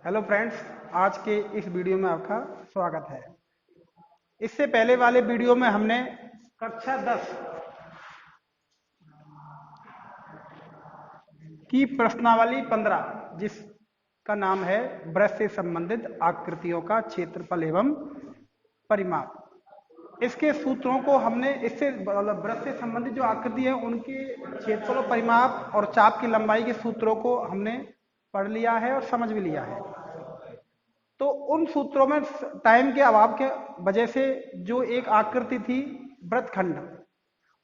Hello friends, आज के इस वीडियो में आपका स्वागत है। इससे पहले वाले वीडियो में हमने कक्षा 10 की प्रश्नावली 15 जिसका नाम है वृत्त से संबंधित आकृतियों का क्षेत्रफल एवं परिमाप, इसके सूत्रों को हमने इससे वृत्त से संबंधित जो आकृति है उनके क्षेत्रफल और परिमाप और चाप की लंबाई के सूत्रों को हमने पढ़ लिया है और समझ भी लिया है। तो उन सूत्रों में टाइम के अभाव के वजह से जो एक आकृति थी वृत्तखंड,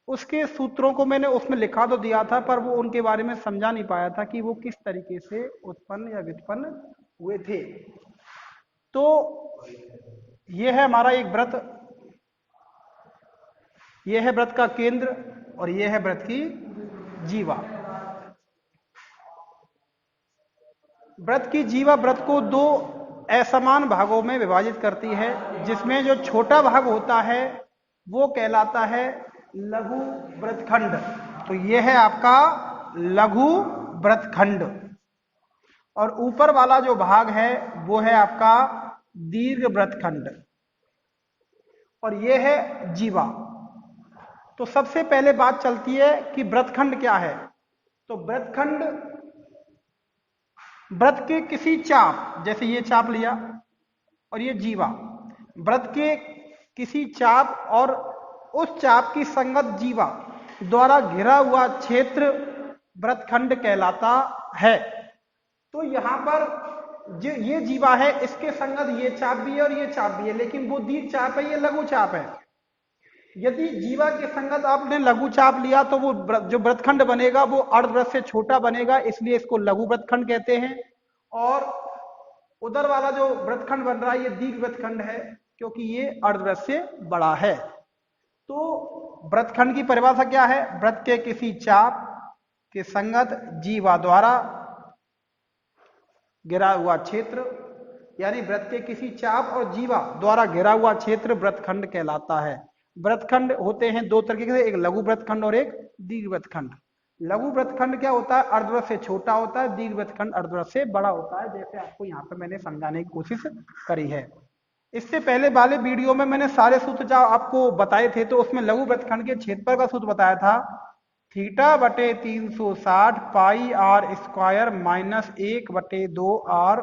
उसके सूत्रों को मैंने उसमें लिखा तो दिया था, पर वो उनके बारे में समझा नहीं पाया था कि वो किस तरीके से उत्पन्न या व्युत्पन्न हुए थे। तो ये है हमारा एक वृत्त, ये है वृत्त का केंद्र और ये है वृत्त की जीवा। वृत्त की जीवा वृत्त को दो असमान भागों में विभाजित करती है, जिसमें जो छोटा भाग होता है वो कहलाता है लघु वृत्तखंड। तो ये है आपका लघु वृत्तखंड और ऊपर वाला जो भाग है वो है आपका दीर्घ वृत्तखंड और ये है जीवा। तो सबसे पहले बात चलती है कि वृत्तखंड क्या है। तो वृत्तखंड वृत्त के किसी चाप, जैसे ये चाप लिया और ये जीवा, वृत्त के किसी चाप और उस चाप की संगत जीवा द्वारा घिरा हुआ क्षेत्र वृत्तखंड कहलाता है। तो यहां पर जो ये जीवा है इसके संगत ये चाप भी है और ये चाप भी है, लेकिन वो दीर्घ चाप है, ये लघु चाप है। यदि जीवा के संगत आपने लघु चाप लिया तो वो जो वृत्तखंड बनेगा वो अर्धवृत्त से छोटा बनेगा, इसलिए इसको लघु वृत्तखंड कहते हैं। और उधर वाला जो वृत्तखंड बन रहा है ये दीर्घ वृत्तखंड है, क्योंकि ये अर्धवृत्त से बड़ा है। तो वृत्तखंड की परिभाषा क्या है? वृत्त के किसी चाप के संगत जीवा द्वारा घिरा हुआ क्षेत्र, यानी वृत्त के किसी चाप और जीवा द्वारा घिरा हुआ क्षेत्र वृत्तखंड कहलाता है। वृत्तखंड होते हैं दो तरीके से, एक लघु वृत्तखंड और एक दीर्घ वृत्तखंड। लघु वृत्तखंड क्या होता है? अर्धवृत्त से छोटा होता है। दीर्घ वृत्तखंड अर्धवृत्त से बड़ा होता है, जैसे आपको यहाँ पे मैंने समझाने की कोशिश करी है। इससे पहले वाले वीडियो में मैंने सारे सूत्र जो आपको बताए थे, तो उसमें लघु वृत्तखंड के क्षेत्रफल का सूत्र बताया था थीटा बटे 360 pi r square minus 1/2 r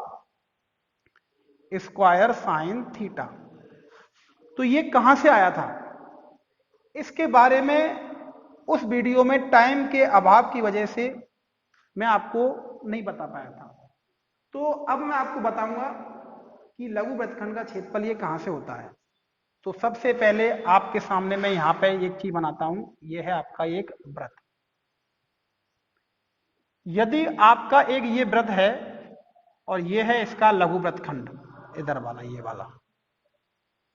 square sine theta. तो ये कहां से आया था, इसके बारे में उस वीडियो में टाइम के अभाव की वजह से मैं आपको नहीं बता पाया था। तो अब मैं आपको बताऊंगा कि लघु वृत्तखंड का क्षेत्रफल ये कहां से होता है। तो सबसे पहले आपके सामने मैं यहां पे एक चीज बनाता हूं, ये है आपका एक वृत्त। यदि आपका एक ये वृत्त है और ये है इसका लघु वृत्तखंड, इधर वाला ये वाला,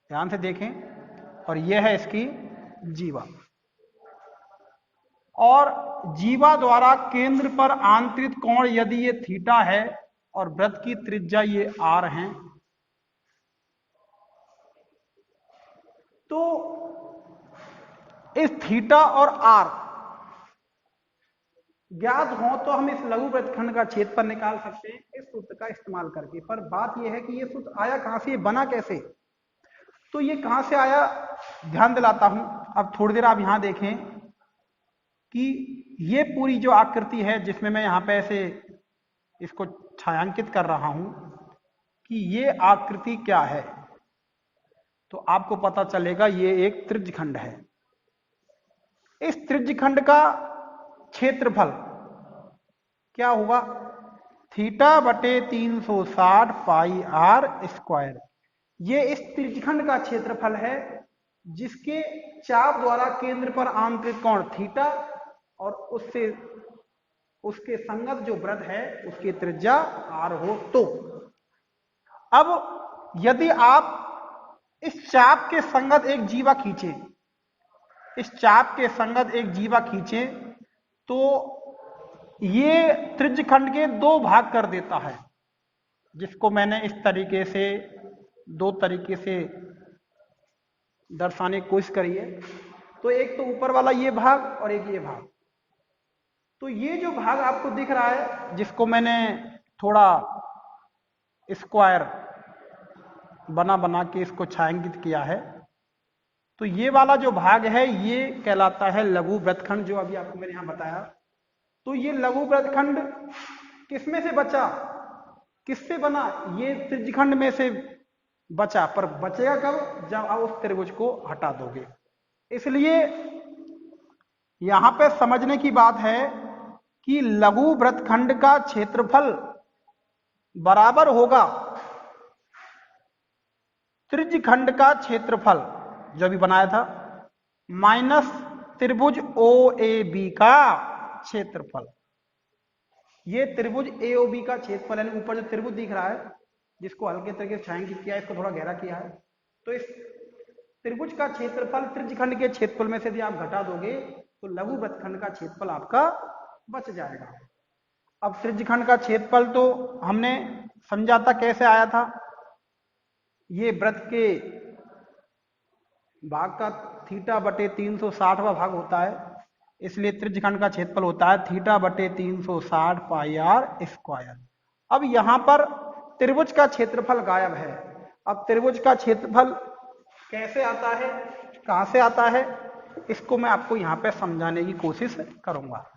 ध्यान से देखें, और ये है इसकी जीवा, और जीवा द्वारा केंद्र पर आंतरिक कोण यदि ये थीटा है और वृत्त की त्रिज्या ये आर है, तो इस थीटा और आर ज्ञात हो तो हम इस लघु वृत्तखंड का क्षेत्रफल निकाल सकते हैं इस सूत्र का इस्तेमाल करके। पर बात यह है कि ये सूत्र आया कहां से, बना कैसे? तो ये कहां से आया, ध्यान दिलाता हूं। अब थोड़ी देर आप यहां देखें कि ये पूरी जो आकृति है, जिसमें मैं यहां पे ऐसे इसको छायांकित कर रहा हूं कि ये आकृति क्या है, तो आपको पता चलेगा ये एक त्रिज्यखंड है। इस त्रिज्यखंड का क्षेत्रफल क्या होगा? थीटा बटे 360 पाई आर स्क्वायर। ये इस त्रिज्यखंड का क्षेत्रफल है जिसके चाप द्वारा केंद्र पर आंतरिक कोण थीटा और उससे उसके संगत जो वृत्त है उसकी त्रिज्या आर हो। तो अब यदि आप इस चाप के संगत एक जीवा खींचे, इस चाप के संगत एक जीवा खींचे, तो ये त्रिज्यखंड के दो भाग कर देता है, जिसको मैंने इस तरीके से दो तरीके से दर्शाने की कोशिश करी है। तो एक तो ऊपर वाला ये भाग और एक ये भाग। तो ये जो भाग आपको दिख रहा है, जिसको मैंने थोड़ा स्क्वायर बना बना के इसको छायांकित किया है। तो ये वाला जो भाग है ये कहलाता है लघु वृत्तखंड, जो अभी आपको मैंने यहां बताया। तो ये लघु वृत्तखंड किसमें से बचा, किससे बना, ये त्रिज्यखंड में से बचा। पर बचेगा कब, जब आप उस त्रिभुज को हटा दोगे। इसलिए यहां पे समझने की बात है कि लघु वृत्तखंड का क्षेत्रफल बराबर होगा त्रिज्यखंड का क्षेत्रफल जो भी बनाया था माइनस त्रिभुज OAB का क्षेत्रफल। ये त्रिभुज AOB का क्षेत्रफल, यानी ऊपर जो त्रिभुज दिख रहा है जिसको हल्के तरीके से छायांकित किया है, इसको थोड़ा गहरा किया है, तो इस त्रिभुज का क्षेत्रफल त्रिज्यखंड के क्षेत्रफल में से यदि आप घटा दोगे तो लघु वृत्तखंड का क्षेत्रफल आपका बच जाएगा। अब त्रिज्यखंड का क्षेत्रफल तो हमने समझा था कैसे आया था, ये वृत्त के भाग का θ/360वां भाग होता है, इसलिए त्रिज्यखंड का क्षेत्रफल होता है θ/360 πr²। अब यहां पर त्रिभुज का क्षेत्रफल गायब है। अब त्रिभुज का क्षेत्रफल कैसे आता है, कहां से आता है, इसको मैं आपको यहां पे समझाने की कोशिश करूंगा।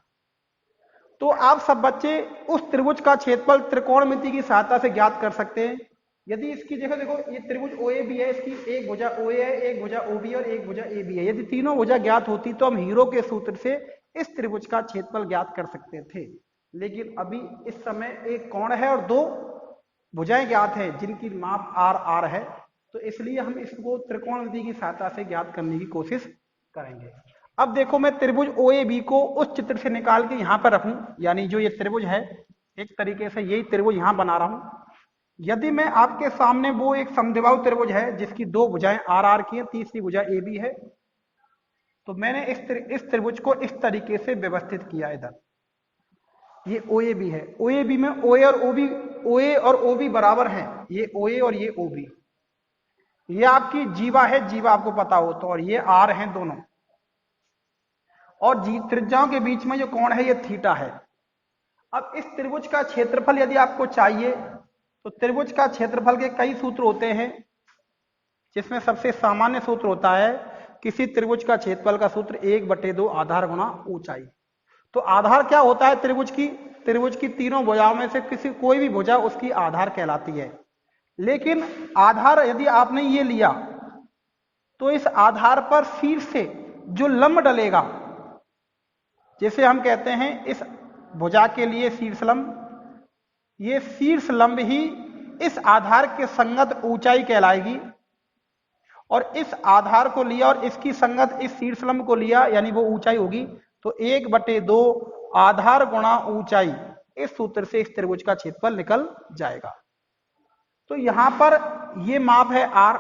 तो आप सब बच्चे उस त्रिभुज का क्षेत्रफल त्रिकोणमिति की सहायता से ज्ञात कर सकते हैं। यदि इसकी जगह देखो, ये त्रिभुज OAB है, इसकी एक भुजा OA है, एक भुजा OB और एक भुजा AB है। यदि तीनों भुजा ज्ञात होती तो हम हीरो के सूत्र से इस त्रिभुज का क्षेत्रफल ज्ञात कर सकते थे। लेकिन अभी इस समय एक कोण है और दो भुजाएं ज्ञात हैं जिनकी माप R है, तो इसलिए हम इसको त्रिकोणमिति की सहायता से ज्ञात करने की कोशिश करेंगे। अब देखो, मैं त्रिभुज OAB को उस चित्र से निकाल के यहां पर रखूं, यानी जो ये त्रिभुज है एक तरीके से यही त्रिभुज यहां बना रहा हूं। यदि मैं आपके सामने वो एक समद्विबाहु त्रिभुज है जिसकी दो भुजाएं R की है, तीसरी भुजा AB है, तो मैंने इस त्रिभुज को इस तरीके से व्यवस्थित किया। इधर ये OAB है, OAB में OA और OB बराबर हैं, ये OA और ये OB। ये आपकी जीवा है, जीवा आपको पता हो तो, और ये R हैं दोनों, और त्रिज्याओं के बीच में जो कोण है ये θ है। अब इस त्रिभुज का क्षेत्रफल यदि आपको चाहिए तो त्रिभुज का क्षेत्रफल के कई सूत्र होते हैं, जिसमें सबसे सामान्य सूत्र होता है किसी त्रिभुज का क्षेत्रफल का सूत्र 1/2 आधार गुणा ऊंचाई। तो आधार क्या होता है त्रिभुज की तीनों भुजाओं में से कोई भी भुजा उसकी आधार कहलाती है। लेकिन आधार यदि आपने ये लिया तो इस आधार पर शीर्ष से जो लंब डलेगा, जैसे हम कहते हैं इस भुजा के लिए शीर्ष लंब, ये शीर्ष लंब ही इस आधार के संगत ऊंचाई कहलाएगी। और इस आधार को लिया और इसकी संगत इस शीर्ष लंब को लिया, यानी वो ऊंचाई होगी। तो 1/2 आधार गुणा ऊंचाई, इस सूत्र से इस त्रिभुज का क्षेत्रफल निकल जाएगा। तो यहां पर ये माप है R,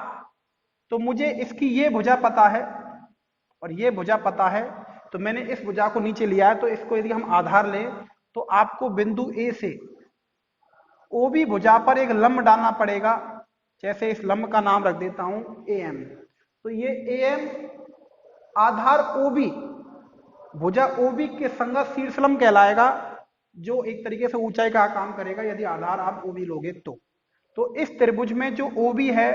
तो मुझे इसकी ये भुजा पता है और ये भुजा पता है, तो मैंने इस भुजा को नीचे लिया है। तो इसको यदि हम आधार लें तो आपको बिंदु A से OB भुजा पर एक लंब डालना पड़ेगा। जैसे इस लंब का नाम रख देता हूं AM। तो ये AM आधार OB, भुजा OB के संगत शीर्ष लंब कहलाएगा, जो एक तरीके से ऊंचाई का काम करेगा यदि आधार आप OB लोगे तो इस त्रिभुज में जो OB है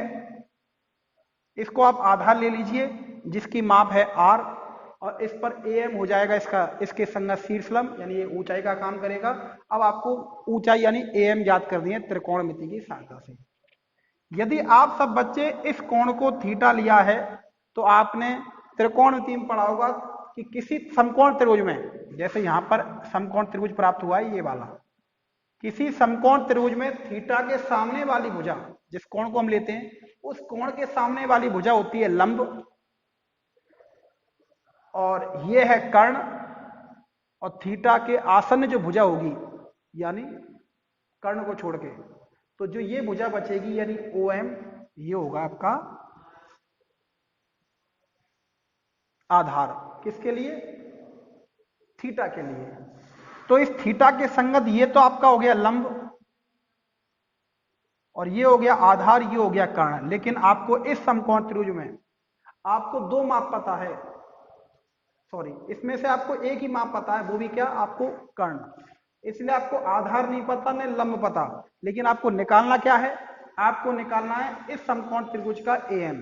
इसको आप आधार ले लीजिए, जिसकी माप है R, और इस पर AM हो जाएगा इसके संगत शीर्ष लंब, यानी ये ऊंचाई का काम करेगा। अब आपको ऊंचाई यानी AM ज्ञात कर दिए त्रिकोणमिति की सहायता से। यदि आप सब बच्चे इस कोण को θ लिया है तो आपने त्रिकोणमिति में पढ़ा होगा कि किसी समकोण त्रिभुज में, जैसे यहां पर समकोण त्रिभुज प्राप्त हुआ है ये वाला, किसी समकोण त्रिभुज में θ के सामने वाली भुजा, जिस कोण को हम लेते हैं उस कोण के सामने वाली भुजा होती है लंब, और ये है कर्ण, और θ के आसन्न जो भुजा होगी यानी कर्ण को छोड़ के, तो जो ये भुजा बचेगी यानी OM, ये होगा आपका आधार। किसके लिए? θ के लिए। तो इस θ के संगत ये तो आपका हो गया लंब, और ये हो गया आधार, ये हो गया कर्ण। लेकिन आपको इस समकोण त्रिभुज में आपको दो माप पता है, सॉरी, इसमें से आपको एक ही माप पता है, वो भी क्या? आपको कर्ण। इसलिए आपको आधार नहीं पता न लंब पता, लेकिन आपको निकालना क्या है, आपको निकालना है इस समकोण त्रिभुज का AM।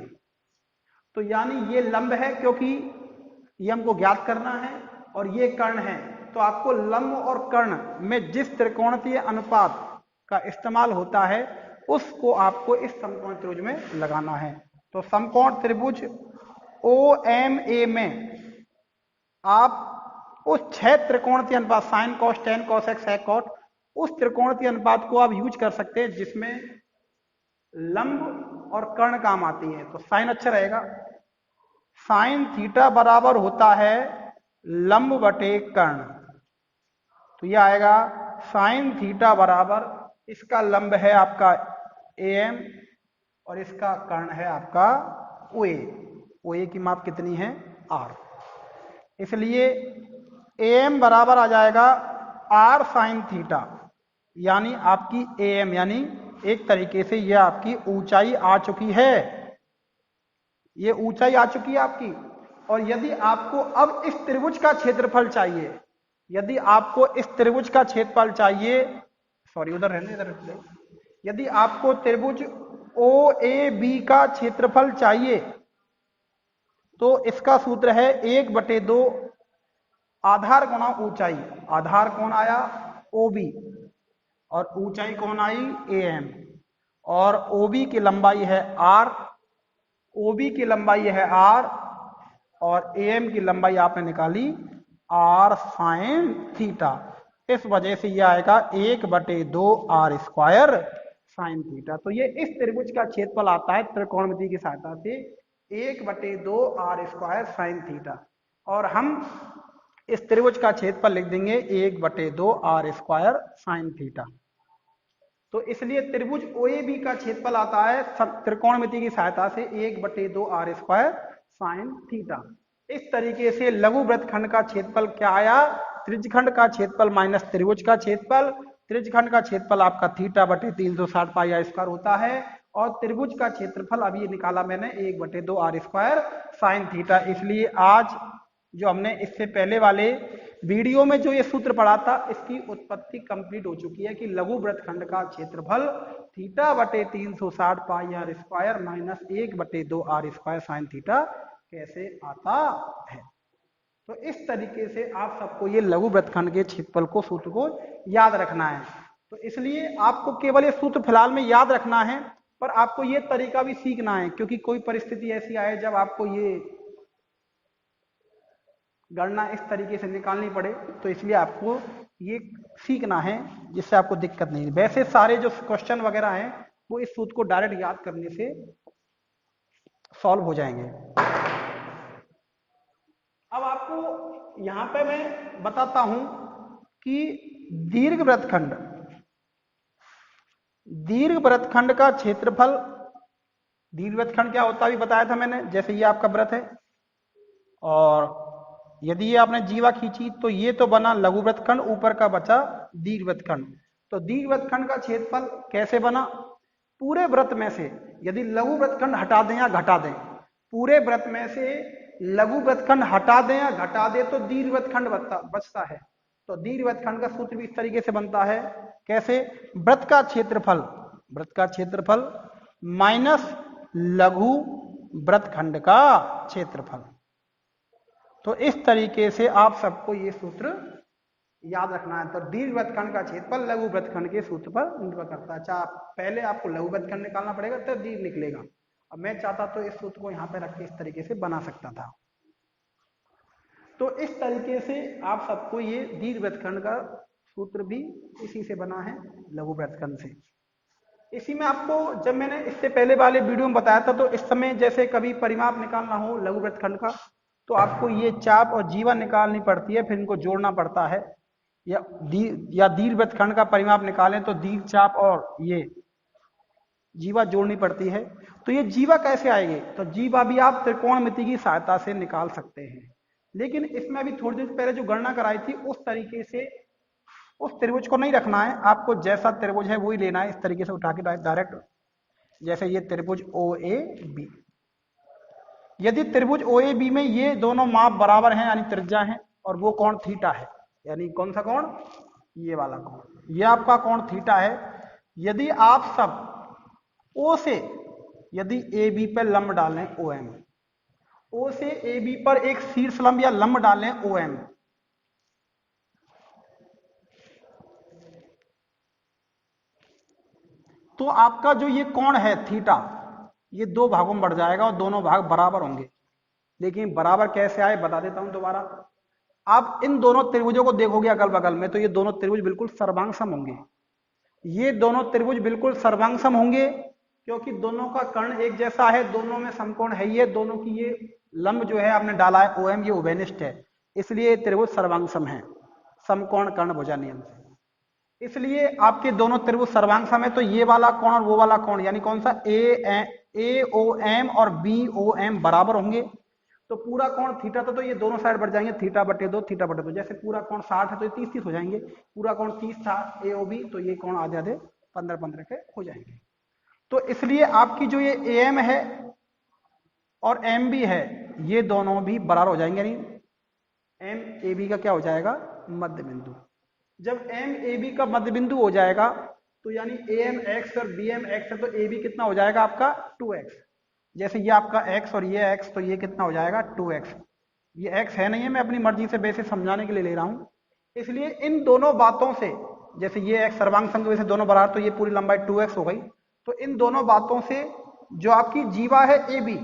तो यानी ये लंब है क्योंकि ये हमको ज्ञात करना है, और ये कर्ण है, तो आपको लंब और कर्ण में जिस त्रिकोणीय अनुपात का इस्तेमाल होता है उसको आपको इस समकोण त्रिभुज में लगाना है। तो समकोण त्रिभुज OMA में आप उस 6 त्रिकोणीय अनुपात sine cos tan cos x sec cot, उस त्रिकोणीय अनुपात को आप यूज कर सकते हैं जिसमें लंब और कर्ण काम आती है। तो साइन अच्छा रहेगा, साइन थीटा बराबर होता है लंब बटे कर्ण। तो यह आएगा साइन थीटा बराबर, इसका लंब है आपका AM और इसका कर्ण है आपका OA। OA की माप कितनी है R, इसलिए AM बराबर आ जाएगा R साइन थीटा, यानी आपकी AM, यानी एक तरीके से यह आपकी ऊंचाई आ चुकी है, ये ऊंचाई आ चुकी है आपकी। और यदि आपको अब इस त्रिभुज का क्षेत्रफल चाहिए, यदि आपको इस त्रिभुज का क्षेत्रफल चाहिए, सॉरी उधर रहने, इधर, यदि आपको त्रिभुज OAB का क्षेत्रफल चाहिए तो इसका सूत्र है 1/2 आधार गुणा ऊंचाई। आधार कौन आया OB और ऊंचाई कौन आई AM, और OB की लंबाई है R, OB की लंबाई है R और AM की लंबाई आपने निकाली R साइन थीटा। इस वजह से यह आएगा 1/2 R स्क्वायर साइन थीटा। तो ये इस त्रिभुज का क्षेत्रफल आता है त्रिकोणमिति की सहायता से 1/2 R स्क्वायर साइन थीटा, और हम इस त्रिभुज का क्षेत्रफल लिख देंगे 1/2 R स्क्वायर साइन थीटा। तो इसलिए त्रिभुज OAB का क्षेत्रफल आता है त्रिकोणमिति की सहायता से 1/2 R स्क्वायर साइन थीटा। इस तरीके से लघु वृत्तखंड का क्षेत्रफल क्या आया, त्रिज्यखंड का क्षेत्रफल माइनस त्रिभुज का क्षेत्रफल। त्रिज्यखंड का क्षेत्रफल आपका θ/360 पाई r स्क्वायर होता है, और त्रिभुज का क्षेत्रफल अभी निकाला मैंने 1/2 R स्क्वायर साइन थीटा। इसलिए आज जो हमने इससे पहले वाले वीडियो में जो ये सूत्र पढ़ा था, इसकी उत्पत्ति कंप्लीट हो चुकी है कि लघु वृत्तखंड का क्षेत्रफल θ/360 पाई r square minus 1/2 R square sine theta कैसे आता है। तो इस तरीके से आप सबको ये लघु वृत्तखंड के क्षेत्रफल को सूत्र को याद रखना है। तो इसलिए आपको केवल ये सूत्र फिलहाल में याद रखना है, पर आपको ये तरीका भी सीखना है, क्योंकि कोई परिस्थिति ऐसी आए जब आपको ये गणना इस तरीके से निकालनी पड़े, तो इसलिए आपको ये सीखना है जिससे आपको दिक्कत नहीं। वैसे सारे जो क्वेश्चन वगैरह हैं वो इस सूत्र को डायरेक्ट याद करने से सॉल्व हो जाएंगे। अब आपको यहां पे मैं बताता हूं कि दीर्घ वृत्तखंड का क्षेत्रफल, दीर्घ वृत्तखंड क्या होता है अभी बताया था मैंने। जैसे ये आपका वृत्त है और यदि ये आपने जीवा खींची तो ये तो बना लघु वृत्तखंड, ऊपर का बचा दीर्घ वृत्तखंड। तो दीर्घ वृत्तखंड का क्षेत्रफल कैसे बना, पूरे वृत्त में से यदि लघु वृत्तखंड हटा दें या घटा दें, पूरे वृत्त में से लघु वृत्तखंड हटा दें या घटा दें तो दीर्घ वृत्तखंड बचता है। तो दीर्घ वृत्तखंड का सूत्र भी इस तरीके से बनता है, कैसे, वृत्त का क्षेत्रफल माइनस लघु वृत्तखंड का क्षेत्रफल। तो इस तरीके से आप सबको ये सूत्र याद रखना है। तो दीर्घ वृत्तखंड का क्षेत्रफल लघु वृत्तखंड के सूत्र पर निर्भर करता है। अच्छा, पहले आपको लघु वृत्तखंड निकालना पड़ेगा तब दीर्घ निकलेगा। अब मैं चाहता तो इस सूत्र को यहाँ पे रख के इस तरीके से बना सकता था। तो इस तरीके से आप सबको ये दीर्घ वृत्तखंड का सूत्र भी इसी से बना है, लघु वृत्तखंड से। इसी में आपको जब मैंने इससे पहले वाले वीडियो में बताया था, तो इस समय जैसे कभी परिमाप निकालना हो लघु वृत्तखंड का, तो आपको ये चाप और जीवा निकालनी पड़ती है, फिर इनको जोड़ना पड़ता है। या दीर्घ वृत्तखंड का परिमाप निकालें तो दीर्घ चाप और ये जीवा जोड़नी पड़ती है। तो ये जीवा कैसे आएगी, तो जीवा भी आप त्रिकोणमिति की सहायता से निकाल सकते हैं। लेकिन इसमें अभी थोड़ी देर पहले जो गणना कराई थी उस तरीके से उस त्रिभुज को नहीं रखना है, आपको जैसा त्रिभुज है वही लेना है। इस तरीके से उठा के डायरेक्ट, जैसे ये त्रिभुज OAB, यदि त्रिभुज OAB में ये दोनों माप बराबर हैं यानी त्रिज्या है, और वो कोण थीटा है, यानी कौन सा कोण, ये वाला कोण, ये आपका कोण थीटा है। यदि आप सब ओ से यदि ए बी पर लंब डालें ओ एम, ओ से ए बी पर एक शीर्ष लंब या लंब डालें ओ एम, तो आपका जो ये कोण है थीटा, ये दो भागों में बढ़ जाएगा और दोनों भाग बराबर होंगे। लेकिन बराबर कैसे आए बता देता हूं दोबारा। आप इन दोनों त्रिभुजों को देखोगे अगल बगल में, तो ये दोनों त्रिभुज बिल्कुल सर्वांगसम होंगे। ये दोनों त्रिभुज बिल्कुल सर्वांगसम होंगे क्योंकि दोनों का कर्ण एक जैसा है, दोनों में समकोण है। ये दोनों की ये लंब जो है आपने डाला है OM, ये उभयनिष्ठ है, इसलिए त्रिभुज सर्वांगसम है समकोण कर्ण भुजा नियम से। इसलिए आपके दोनों त्रिभुज सर्वांगसम है, तो ये वाला कोण और वो वाला कोण यानी कौन सा AOM और BOM बराबर होंगे। तो पूरा कोण थीटा था तो ये दोनों साइड बढ़ जाएंगे, थीटा बटे दो थीटा बटे दो। जैसे पूरा कोण 60 है तो ये 30-30 हो जाएंगे, पूरा कोण 30 था AOB, तो ये कोण आधे आधे 15-15 के हो जाएंगे। तो इसलिए आपकी जो ये AM है और MB है, ये दोनों भी बराबर हो जाएंगे, यानी MAB का क्या हो जाएगा मध्य बिंदु। जब MAB का मध्य बिंदु हो जाएगा तो यानी AMX और BMX है, तो AB कितना हो जाएगा आपका 2x। जैसे ये आपका x और ये x, तो ये कितना हो जाएगा 2x। ये x है नहीं है, मैं अपनी मर्जी से बेसिस समझाने के लिए ले रहा हूं। इसलिए इन दोनों बातों से, जैसे ये x सर्वांग सम की वजह से दोनों बराबर, तो ये पूरी लंबाई 2x हो गई। तो इन दोनों बातों से जो आपकी जीवा है AB,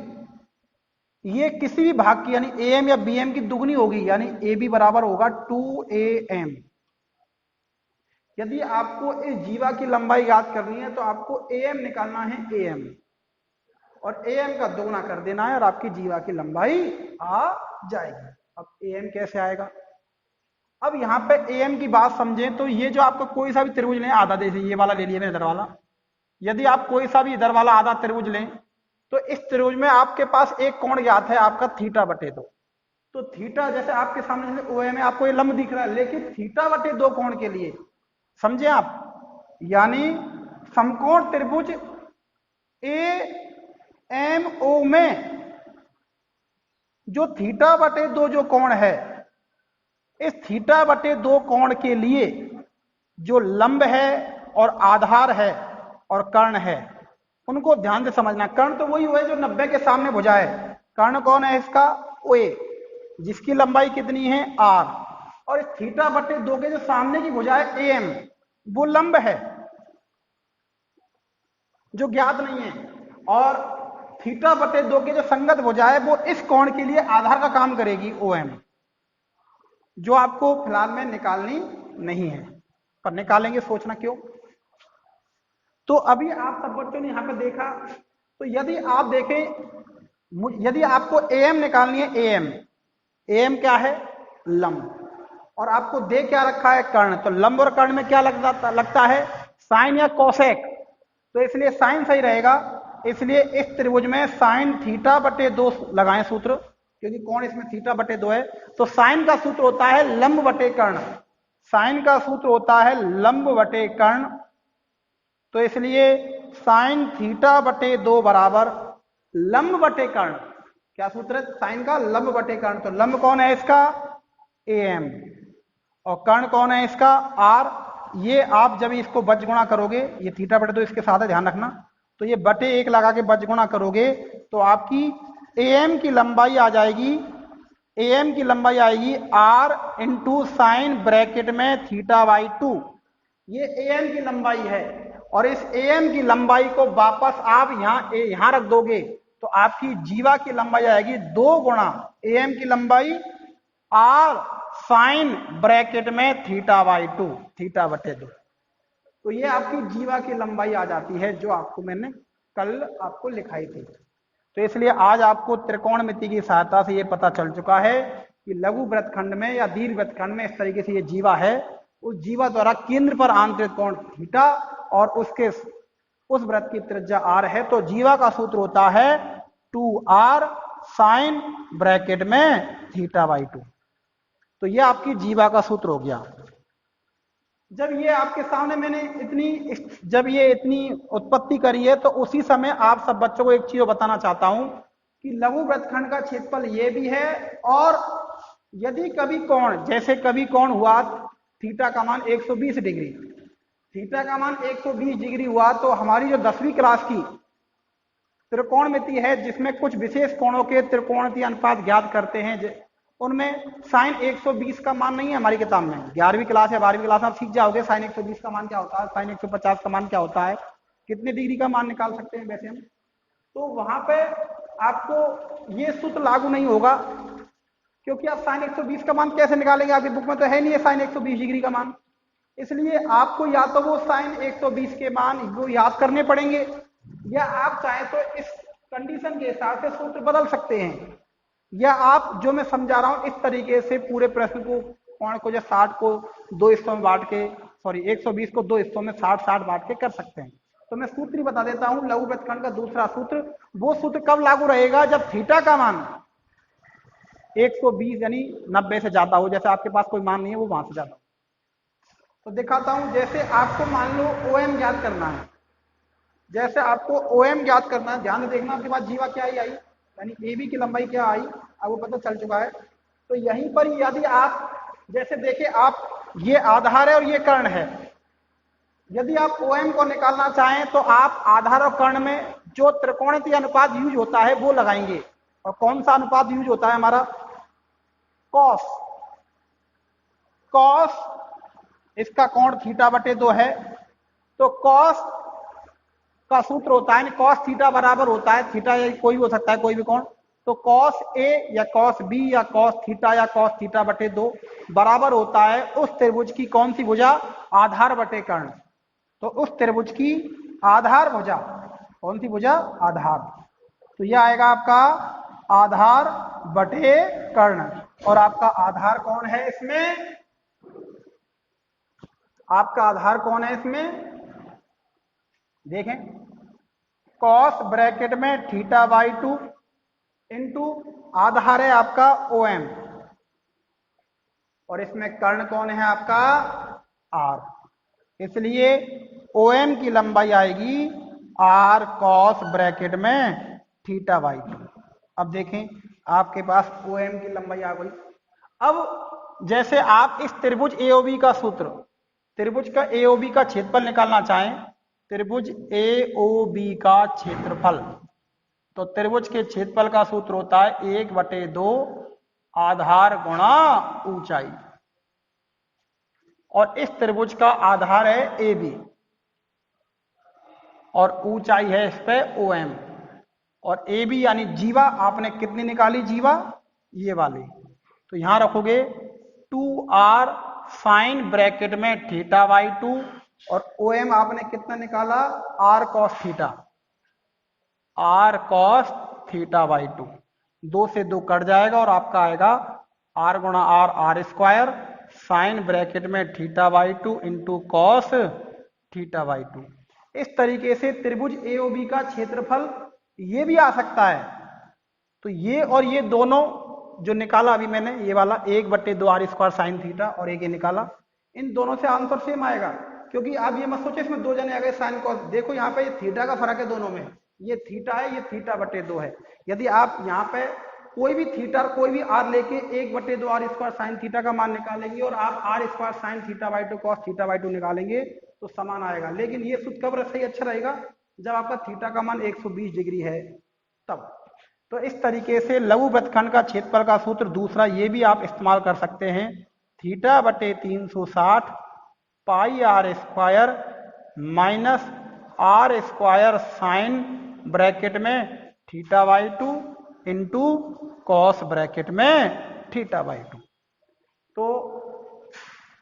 ये किसी भी भाग की यानी AM या BM की दुगनी होगी, यानी AB बराबर होगा 2AM। यदि आपको इस जीवा की लंबाई याद करनी है तो आपको AM निकालना है AM, और AM का दोगुना कर देना है और आपकी जीवा की लंबाई आ जाएगी। अब AM कैसे आएगा? अब यहाँ पे AM की बात समझें तो ये जो आपको कोई सा भी त्रिभुज लें आधा, जैसे ये वाला ले लिया मैंने इधर वाला, यदि आप कोई सा भी इधर वाला आधा त्रिभुज लें तो इस त्रिभुज में आपके पास एक कोण ज्ञात है आपका थीटा बटे दो। तो थीटा जैसे आपके सामने जैसे OA में आपको ये लंब दिख रहा है, लेकिन थीटा बटे दो कोण के लिए समझे आप, यानी समकोण त्रिभुज AMO में जो थीटा बटे दो जो कोण है, इस थीटा बटे दो कोण के लिए जो लंब है और आधार है और कर्ण है, उनको ध्यान से समझना। कर्ण तो वही हुआ है जो 90 के सामने भुजा है। कर्ण कौन है इसका? OA, जिसकी लंबाई कितनी है R, और इस थीटा बटे दो के जो सामने की भुजा है AM, वो लंब है जो ज्ञात नहीं है, और थीटा बटे दो के जो संगत भुजा है वो इस कोण के लिए आधार का काम करेगी OM, जो आपको फिलहाल में निकालनी नहीं है, पर निकालेंगे, सोचना क्यों। तो अभी आप सब बच्चों ने यहां पे देखा, तो यदि आप देखें, यदि आपको AM निकालनी है, AM क्या है? लंब, और आपको दे क्या रखा है? कर्ण। तो लंब और कर्ण में क्या लगता है? साइन या कोसेक, तो इसलिए साइन सही रहेगा। इसलिए इस त्रिभुज में साइन थीटा बटे दो लगाएं सूत्र, क्योंकि कोण इसमें थीटा बटे दो है। तो साइन का सूत्र होता है लंब बटे कर्ण, साइन का सूत्र होता है लंब बटे कर्ण। तो इसलिए साइन थीटा बटे दो बराबर लंब बटे कर्ण। क्या सूत्र है? साइन का लंब बटे कर्ण। तो लंब कौन है इसका? AM, और कर्ण कौन है इसका? R। ये आप जब इसको बज गुणा करोगे, ये थीटा बटे दो इसके साथ है, ध्यान रखना, तो ये बटे एक लगा के बज गुणा करोगे तो आपकी AM की लंबाई आ जाएगी, AM की लंबाई आएगी R इंटू साइन ब्रैकेट में थीटा बाई 2। ये AM की लंबाई है, और इस AM की लंबाई को वापस आप यहां रख दोगे तो आपकी जीवा की लंबाई आएगी 2 गुणा AM की लंबाई R साइन ब्रैकेट में थीटा बाई 2, थीटा बटे 2। तो ये आपकी जीवा की लंबाई आ जाती है, जो आपको मैंने कल आपको लिखाई थी। तो इसलिए आज आपको त्रिकोणमिति की सहायता से ये पता चल चुका है कि लघु वृत्तखंड में या दीर्घ वृत्तखंड में इस तरीके से ये जीवा है, उस जीवा द्वारा केंद्र पर आंतरिक कोण थीटा और उसके उस वृत्त की त्रिज्या R है। तो जीवा का सूत्र होता है 2R साइन ब्रैकेट में थीटा बाई 2। तो ये आपकी जीवा का सूत्र हो गया। जब ये आपके सामने मैंने इतनी उत्पत्ति करी है, तो उसी समय आप सब बच्चों को एक चीज बताना चाहता हूं कि लघु वृत्तखंड का क्षेत्रफल ये भी है, और यदि कभी कोण, जैसे कभी कोण हुआ थीटा का मान 120 डिग्री, थीटा का मान 120 डिग्री हुआ तो हमारी जो 10वीं क्लास की त्रिकोणमिति है जिसमें कुछ विशेष कोणों के त्रिकोणमितीय अनुपात ज्ञात करते हैं, उनमें साइन 120 का मान नहीं है हमारी किताब में। 11वीं क्लास या 12वीं क्लास आप सीख जाओगे साइन 120 का मान क्या होता है, साइन 150 का मान क्या होता है, कितने डिग्री का मान निकाल सकते हैं वैसे हम। तो वहां पे आपको ये सूत्र लागू नहीं होगा, क्योंकि आप साइन 120 का मान कैसे निकालेंगे, आपकी बुक में तो है नहीं है साइन 120 डिग्री का मान। इसलिए आपको या तो वो साइन 120 के मान वो याद करने पड़ेंगे, या आप चाहें तो इस कंडीशन के हिसाब से सूत्र बदल सकते हैं, या आप जो मैं समझा रहा हूं इस तरीके से पूरे प्रश्न को कोण को जो 60 को दो हिस्सों में बांट के, सॉरी 120 को दो हिस्सों में 60-60 बांट के कर सकते हैं। तो मैं सूत्र ही बता देता हूं, लघु वृत्तखंड का दूसरा सूत्र, वो सूत्र कब लागू रहेगा, जब थीटा का मान 120 यानी 90 से ज्यादा हो, जैसे आपके पास कोई मान नहीं है वो वहां से ज्यादा हो। तो दिखाता हूं, जैसे आपको मान लो OM ज्ञात करना है, जैसे आपको OM ज्ञात करना है, ध्यान से देखना आपके पास जीवा क्या आई, यानी AB की लंबाई क्या आई, आपको पता चल चुका है। तो यहीं पर यदि आप जैसे देखें, आप ये आधार है और ये कर्ण है, यदि आप OM को निकालना चाहें तो आप आधार और कर्ण में जो त्रिकोणमितीय अनुपात यूज होता है वो लगाएंगे। और कौन सा अनुपात यूज होता है हमारा, कॉस। कॉस इसका कोण θ/2 है, तो कॉस का सूत्र होता है, कॉस थीटा बराबर होता है, थीटा कोई भी हो सकता है कोई भी कोण, तो कॉस A या कॉस B या कॉस थीटा या कॉस θ/2 बराबर होता है उस त्रिभुज की कौन सी भुजा, आधार बटे कर्ण। तो उस त्रिभुज की आधार भुजा, कौन सी भुजा, आधार। तो यह आएगा आपका आधार बटे कर्ण। और आपका आधार कौन है इसमें, आपका आधार कौन है इसमें, देखें, कॉस ब्रैकेट में θ/2 इंटू आधार है आपका OM, और इसमें कर्ण कौन है आपका R, इसलिए OM की लंबाई आएगी R कॉस ब्रैकेट में θ/2। अब देखें आपके पास OM की लंबाई आ गई। अब जैसे आप इस त्रिभुज AOB का सूत्र, त्रिभुज का AOB का क्षेत्रफल निकालना चाहें, त्रिभुज AOB का क्षेत्रफल, तो त्रिभुज के क्षेत्रफल का सूत्र होता है 1/2 आधार गुणा ऊंचाई, और इस त्रिभुज का आधार है AB और ऊंचाई है इस पे OM, और AB यानी जीवा आपने कितनी निकाली, जीवा ये वाली, तो यहां रखोगे 2R साइन ब्रैकेट में θ/2, और OM आपने कितना निकाला, R cos theta, R cos θ/2, 2 से 2 कट जाएगा और आपका आएगा R गुणा R R square sine bracket में θ/2 इंटू कॉस θ/2। इस तरीके से त्रिभुज AOB का क्षेत्रफल ये भी आ सकता है। तो ये और ये दोनों जो निकाला अभी मैंने, ये वाला 1/2 R स्क्वायर साइन थीटा और एक ये निकाला, इन दोनों से आंसर सेम आएगा, क्योंकि आप ये मत सोचो इसमें दो जने आ गए साइन कॉस। देखो यहाँ पे ये थीटा का फर्क है दोनों में, ये थीटा है, ये θ/2 है। यदि आप यहाँ पे कोई भी थीटा कोई भी R लेके 1/2 R स्क्वायर साइन थीटा का मान निकालेंगे और आप R स्क्वायर साइन θ/2 कॉस θ/2 निकालेंगे तो समान आएगा। लेकिन ये सूत्र कब सही अच्छा रहेगा, जब आपका थीटा का मान 120 डिग्री है तब। तो इस तरीके से लघु वृत्तखंड का क्षेत्रफल का सूत्र दूसरा ये भी आप इस्तेमाल कर सकते हैं, θ/360 पाई R square minus R square sine bracket में θ/2 इंटू कॉस ब्रैकेट में θ/2। तो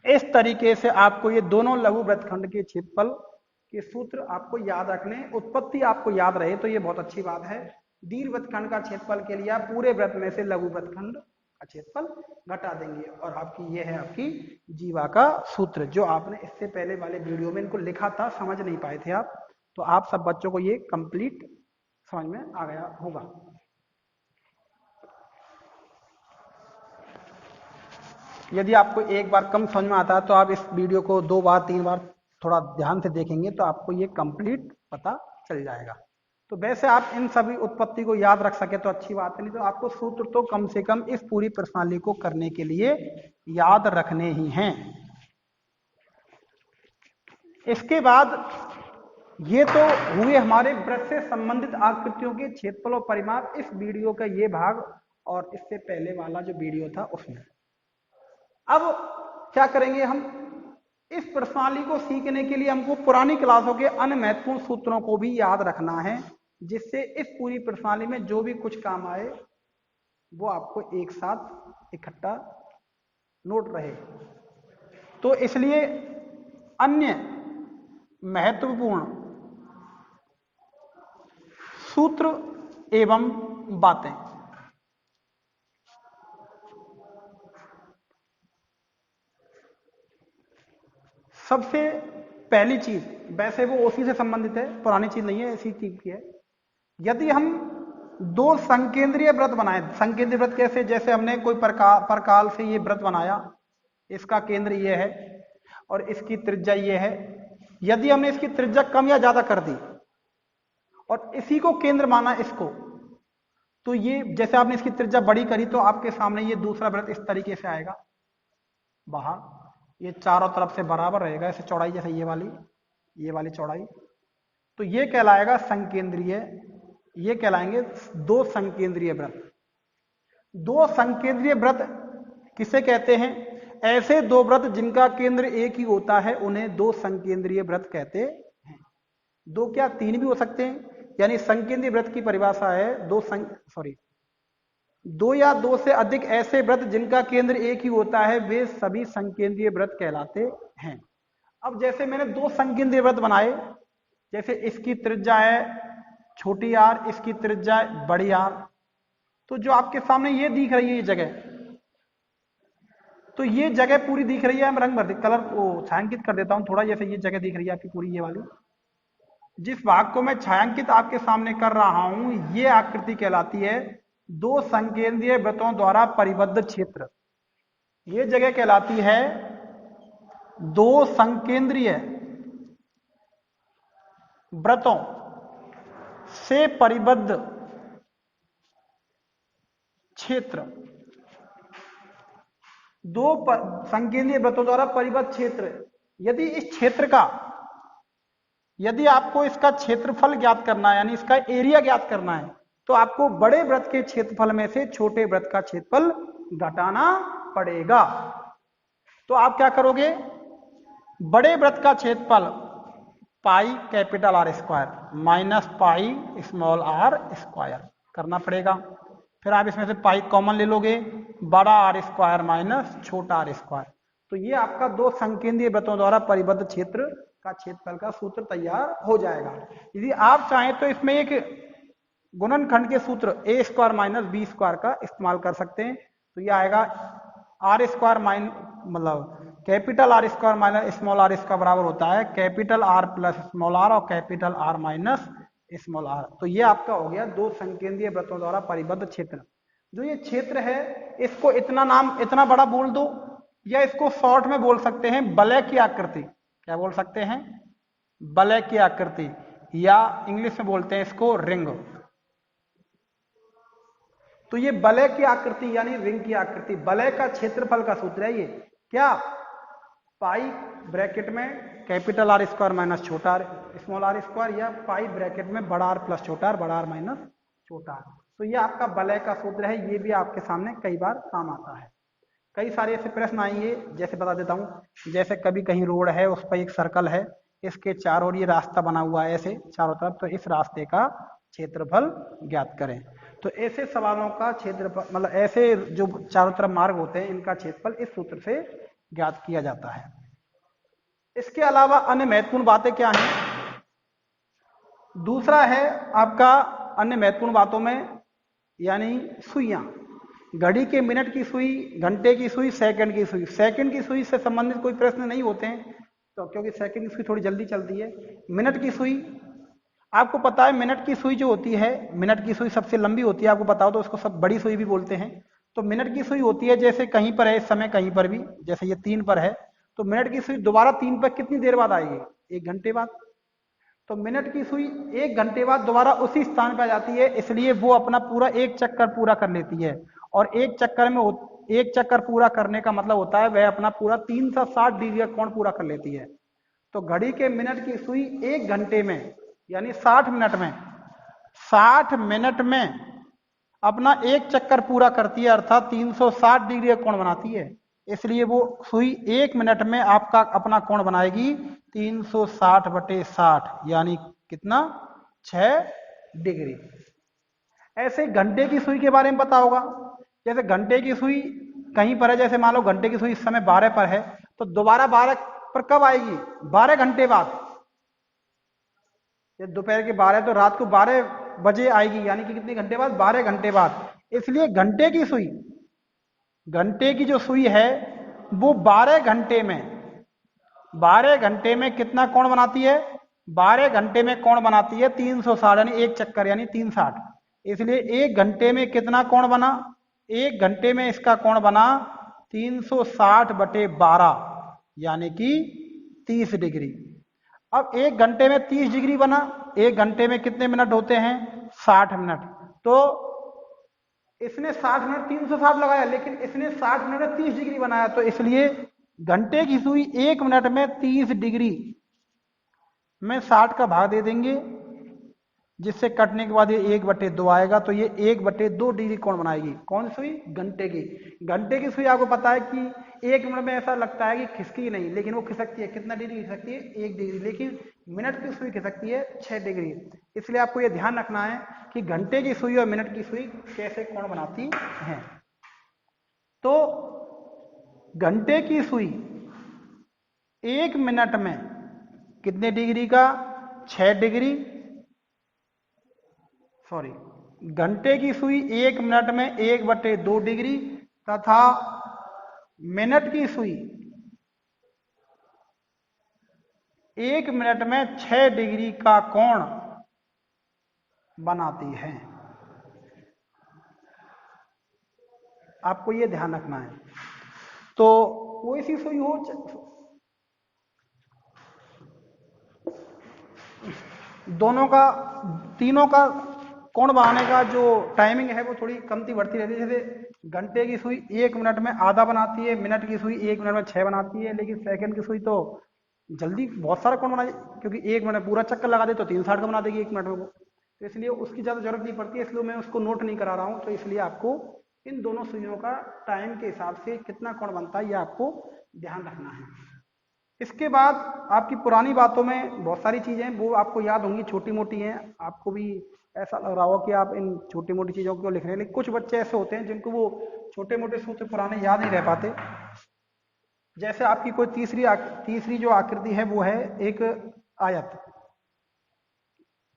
इस तरीके से आपको ये दोनों लघु वृत्तखंड के क्षेत्रफल के सूत्र आपको याद रखने, उत्पत्ति आपको याद रहे तो ये बहुत अच्छी बात है। दीर्घ वृत्तखंड का क्षेत्रफल के लिए आप पूरे वृत्त में से लघु वृत्तखंड का क्षेत्रफल घटा देंगे, और आपकी ये है आपकी जीवा का सूत्र, जो आपने इससे पहले वाले वीडियो में इनको लिखा था, समझ नहीं पाए थे आप, तो आप सब बच्चों को ये कंप्लीट समझ में आ गया होगा। यदि आपको एक बार कम समझ में आता है तो आप इस वीडियो को 2 बार 3 बार थोड़ा ध्यान से देखेंगे तो आपको ये कंप्लीट पता चल जाएगा। तो वैसे आप इन सभी उत्पत्ति को याद रख सके तो अच्छी बात है, नहीं तो आपको सूत्र तो कम से कम इस पूरी प्रश्नावली को करने के लिए याद रखने ही हैं। इसके बाद ये तो हुए हमारे वृत्त से संबंधित आकृतियों के क्षेत्रफल और परिमाप, इस वीडियो का ये भाग और इससे पहले वाला जो वीडियो था उसमें। अब क्या करेंगे हम, इस प्रश्नावली को सीखने के लिए हमको पुरानी क्लासों के अन्य महत्वपूर्ण सूत्रों को भी याद रखना है, जिससे इस पूरी प्रश्नावली में जो भी कुछ काम आए वो आपको एक साथ इकट्ठा नोट रहे। तो इसलिए अन्य महत्वपूर्ण सूत्र एवं बातें, सबसे पहली चीज, वैसे वो उसी से संबंधित है, पुरानी चीज नहीं है, इसी चीज की है। यदि हम दो संकेंद्रीय वृत्त बनाए, संकेंद्रीय वृत्त कैसे, जैसे हमने कोई प्रकाल से ये वृत्त बनाया, इसका केंद्र ये है और इसकी त्रिज्या ये है। यदि हमने इसकी त्रिज्या कम या ज्यादा कर दी और इसी को केंद्र माना इसको, तो ये जैसे आपने इसकी त्रिज्या बड़ी करी तो आपके सामने ये दूसरा वृत्त इस तरीके से आएगा बाहर, ये चारों तरफ से बराबर रहेगा, ऐसे चौड़ाई जैसे ये वाली चौड़ाई, तो ये कहलाएगा संकेंद्रीय, ये कहलाएंगे दो संकेंद्रीय वृत्त। दो संकेंद्रीय वृत्त किसे कहते हैं? ऐसे दो वृत्त जिनका केंद्र एक ही होता है उन्हें दो संकेंद्रीय वृत्त कहते हैं। दो क्या, तीन भी हो सकते हैं, यानी संकेंद्रीय वृत्त की परिभाषा है दो या दो से अधिक ऐसे वृत्त जिनका केंद्र एक ही होता है वे सभी संकेंद्रीय वृत्त कहलाते हैं। अब जैसे मैंने दो संकेंद्रीय वृत्त बनाए, जैसे इसकी त्रिज्या है छोटी आर, इसकी त्रिज्या है बड़ी आर, तो जो आपके सामने ये दिख रही है ये जगह, तो ये जगह पूरी दिख रही है, मैं रंग भर दे कलर को छायांकित कर देता हूं थोड़ा, जैसे ये जगह दिख रही है आपकी पूरी, ये वाली, जिस भाग को मैं छायांकित आपके सामने कर रहा हूं ये आकृति कहलाती है दो संकेंद्रीय वृत्तों द्वारा परिबद्ध क्षेत्र। ये जगह कहलाती है दो संकेंद्रीय वृत्तों से परिबद्ध क्षेत्र। दो संकेंद्रीय वृत्तों द्वारा परिबद्ध क्षेत्र, यदि इस क्षेत्र का, यदि आपको इसका क्षेत्रफल ज्ञात करना है, यानी इसका एरिया ज्ञात करना है, तो आपको बड़े वृत्त के क्षेत्रफल में से छोटे वृत्त का क्षेत्रफल घटाना पड़ेगा। तो आप क्या करोगे, बड़े वृत्त का क्षेत्रफल pi capital R square minus pi small r square करना पड़ेगा। फिर आप इसमें से पाई कॉमन ले लोगे, बड़ा आर स्क्वायर माइनस छोटा आर स्क्वायर। तो ये आपका दो संकेंद्रीय वृत्तों द्वारा परिबद्ध क्षेत्र का क्षेत्रफल का सूत्र तैयार हो जाएगा। यदि आप चाहें तो इसमें एक गुणनखंड के सूत्र a square minus b square का इस्तेमाल कर सकते हैं। तो ये आएगा आर स्क्वायर मतलब capital R square minus small r square बराबर होता है capital R plus small r और capital R minus small r. तो ये आपका हो गया दो संकेंद्रीय वृत्तों द्वारा परिबद्ध क्षेत्र। जो ये क्षेत्र है इसको इतना नाम, इतना बड़ा बोल दो, या इसको शॉर्ट में बोल सकते हैं वलय की आकृति। क्या बोल सकते हैं? वलय की आकृति, या इंग्लिश में बोलते हैं इसको रिंग। तो ये वलय की आकृति यानी रिंग की आकृति, वलय का क्षेत्रफल का सूत्र है ये। क्या? पाई ब्रैकेट में कैपिटल आर स्क्वायर माइनस छोटा आर स्मॉल आर स्क्वायर, या पाई ब्रैकेट में बड़ा आर प्लस छोटा आर, बड़ा आर माइनस छोटा आर। तो ये आपका वलय का सूत्र है। ये भी आपके सामने कई बार काम आता है। कई सारे ऐसे प्रश्न आएंगे, जैसे बता देता हूँ, जैसे कभी कहीं रोड है, उस पर एक सर्कल है, इसके चारों ओर ये रास्ता बना हुआ है ऐसे चारों तरफ, तो इस रास्ते का क्षेत्रफल ज्ञात करें। तो ऐसे सवालों का क्षेत्रफल, मतलब ऐसे जो चारों तरफ मार्ग होते हैं इनका क्षेत्रफल इस सूत्र से ज्ञात किया जाता है। इसके अलावा अन्य महत्वपूर्ण बातें क्या हैं? दूसरा है आपका अन्य महत्वपूर्ण बातों में, यानी सुइयां। घड़ी के मिनट की सुई, घंटे की सुई, सेकंड की सुई। सेकंड की सुई से संबंधित कोई प्रश्न नहीं होते हैं, तो क्योंकि सेकंड की सुई थोड़ी जल्दी चलती है। मिनट की सुई, आपको पता है मिनट की सुई जो होती है, मिनट की सुई सबसे लंबी होती है, आपको बताओ, तो उसको सब बड़ी सुई भी बोलते हैं। तो मिनट की सुई होती है, जैसे कहीं पर है इस समय, कहीं पर भी, जैसे ये 3 पर है, तो मिनट की सुई दोबारा 3 पर कितनी देर बाद आएगी? 1 घंटे बाद। तो मिनट की सुई 1 घंटे बाद दोबारा उसी स्थान पर आ जाती है, इसलिए वो अपना पूरा एक चक्कर पूरा कर लेती है। और एक चक्कर पूरा करने का मतलब होता है वह अपना पूरा 360 डिग्री का कोण पूरा कर लेती है। तो घड़ी के मिनट की सुई 1 घंटे में यानी 60 मिनट में 60 मिनट में अपना एक चक्कर पूरा करती है, अर्थात 360 डिग्री का कोण बनाती है। इसलिए वो सुई 1 मिनट में आपका अपना कोण बनाएगी 360/60 यानी कितना 6 डिग्री। ऐसे घंटे की सुई के बारे में पता होगा। जैसे घंटे की सुई कहीं पर है, जैसे मान लो घंटे की सुई इस समय 12 पर है, तो दोबारा 12 पर कब आएगी? 12 घंटे बाद। दोपहर के 12 तो रात को 12 बजे आएगी, यानी कि कितने घंटे बाद? 12 घंटे बाद। इसलिए घंटे की सुई, घंटे की जो सुई है वो 12 घंटे में कितना कोण बनाती है? 12 घंटे में कोण बनाती है 360, यानी एक चक्कर यानी 360। इसलिए 1 घंटे में कितना कोण बना? 1 घंटे में इसका कोण बना 360/12 यानी कि 30 डिग्री। अब 1 घंटे में 30 डिग्री बना, 1 घंटे में कितने मिनट होते हैं? 60 मिनट। तो इसने 60 मिनट 360 लगाया, लेकिन इसने 60 मिनट में 30 डिग्री बनाया, तो इसलिए घंटे की सुई 1 मिनट में 30 डिग्री में 60 का भाग दे देंगे, जिससे कटने के बाद ये 1/2 आएगा, तो ये 1/2 डिग्री कोण बनाएगी। कौन सुई? घंटे की। घंटे की सुई आपको पता है कि 1 मिनट में ऐसा लगता है कि खिसकी नहीं, लेकिन वो खिसकती है। कितना डिग्री खिसकती है? 1 डिग्री। लेकिन मिनट की सुई खिसकती है 6 डिग्री। इसलिए आपको ये ध्यान रखना है कि घंटे की सुई और मिनट की सुई कैसे कोण बनाती है। तो घंटे की सुई 1 मिनट में कितने डिग्री का? 6 डिग्री। सॉरी, घंटे की सुई 1 मिनट में 1/2 डिग्री तथा मिनट की सुई 1 मिनट में 6 डिग्री का कोण बनाती है। आपको यह ध्यान रखना है। तो कोई सी सुई हो, दोनों का, तीनों का कोण बनाने का जो टाइमिंग है वो थोड़ी कमती बढ़ती रहती है। जैसे घंटे की सुई 1 मिनट में आधा बनाती है, मिनट की सुई 1 मिनट में 6 बनाती है, लेकिन सेकंड की सुई तो जल्दी बहुत सारा कोण बना, क्योंकि 1 मिनट में पूरा चक्कर लगा दे तो 360 का बना देगी 1 मिनट में वो। तो इसलिए उसकी ज़्यादा जरूरत नहीं पड़ती है, इसलिए मैं उसको नोट नहीं करा रहा हूँ। तो इसलिए आपको इन दोनों सुइयों का टाइम के हिसाब से कितना कोण बनता है ये आपको ध्यान रखना है। इसके बाद आपकी पुरानी बातों में बहुत सारी चीज़ें वो आपको याद होंगी, छोटी मोटी हैं। आपको भी ऐसा लग रहा होगा कि आप इन छोटी मोटी चीज़ों को लिख रहे हैं, लेकिन कुछ बच्चे ऐसे होते हैं जिनको वो छोटे मोटे सूत्र पुराने याद नहीं रह पाते। जैसे आपकी कोई तीसरी जो आकृति है वो है एक आयत।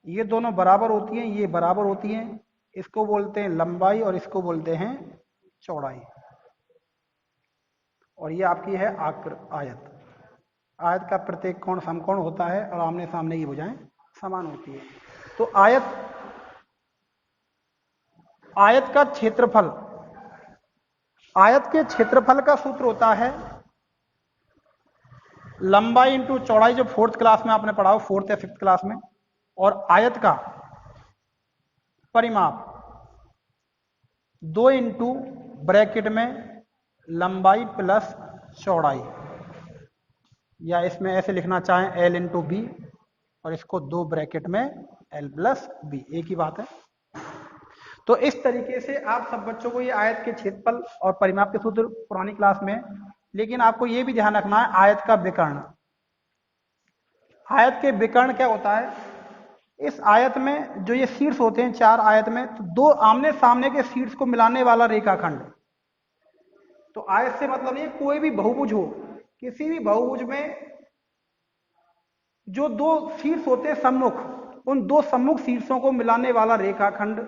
ये दोनों बराबर होती हैं, ये बराबर होती हैं। इसको बोलते हैं लंबाई और इसको बोलते हैं चौड़ाई। और ये आपकी है आयत। आयत का प्रत्येक कोण समकोण होता है और आमने सामने की भुजाएं समान होती है। तो आयत का क्षेत्रफल, आयत के क्षेत्रफल का सूत्र होता है लंबाई इंटू चौड़ाई, जो 4th क्लास में आपने पढ़ा हो, 4th या 5th क्लास में। और आयत का परिमाप 2 इंटू ब्रैकेट में लंबाई प्लस चौड़ाई, या इसमें ऐसे लिखना चाहें L इंटू बी, और इसको 2 ब्रैकेट में L प्लस बी, एक ही बात है। तो इस तरीके से आप सब बच्चों को ये आयत के क्षेत्रफल और परिमाप के सूत्र पुरानी क्लास में। लेकिन आपको ये भी ध्यान रखना है आयत का विकर्ण। आयत के विकर्ण क्या होता है? इस आयत में जो ये शीर्ष होते हैं 4 आयत में, तो 2 आमने सामने के शीर्ष को मिलाने वाला रेखाखंड। तो आयत से मतलब ये कोई भी बहुभुज हो, किसी भी बहुभुज में जो 2 शीर्ष होते हैं सम्मुख, उन 2 सम्मुख शीर्षों को मिलाने वाला रेखाखंड